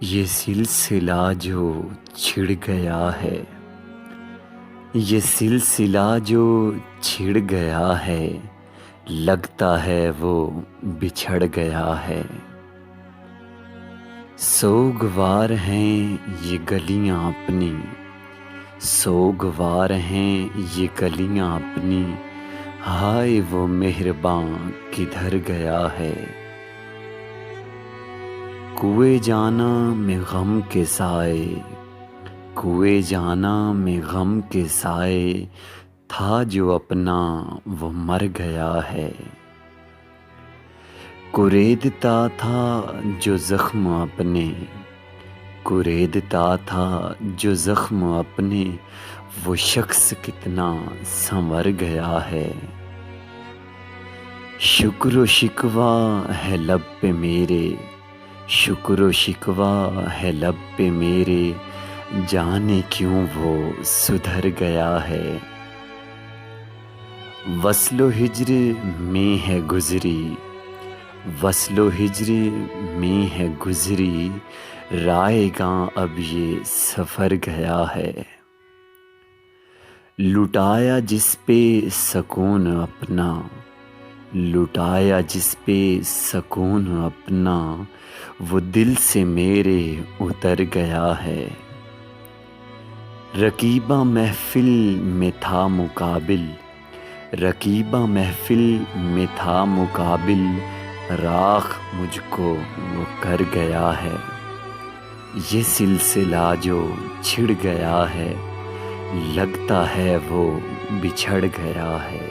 یہ سلسلہ جو چھڑ گیا ہے، یہ سلسلہ جو چھڑ گیا ہے، لگتا ہے وہ بچھڑ گیا ہے۔ سوگوار ہیں یہ گلیاں اپنی، سوگوار ہیں یہ گلیاں اپنی، ہائے وہ مہرباں کدھر گیا ہے۔ کوئے جانا میں غم کے سائے، کوئے جانا میں غم کے سائے، تھا جو اپنا وہ مر گیا ہے۔ کوریدتا تھا جو زخم اپنے، کوریدتا تھا جو زخم اپنے، وہ شخص کتنا سنور گیا ہے۔ شکر و شکوہ ہے لب پہ میرے، شکر و شکوہ ہے لب پہ میرے، جانے کیوں وہ سدھر گیا ہے۔ وصل و ہجر میں ہے گزری، وصل و ہجر میں ہے گزری، رائے گاں اب یہ سفر گیا ہے۔ لٹایا جس پہ سکون اپنا، لٹایا جس پہ سکون اپنا، وہ دل سے میرے اتر گیا ہے۔ رقیبہ محفل میں تھا مقابل، رقیبہ محفل میں تھا مقابل، راکھ مجھ کو وہ کر گیا ہے۔ یہ سلسلہ جو چھڑ گیا ہے، لگتا ہے وہ بچھڑ گیا ہے۔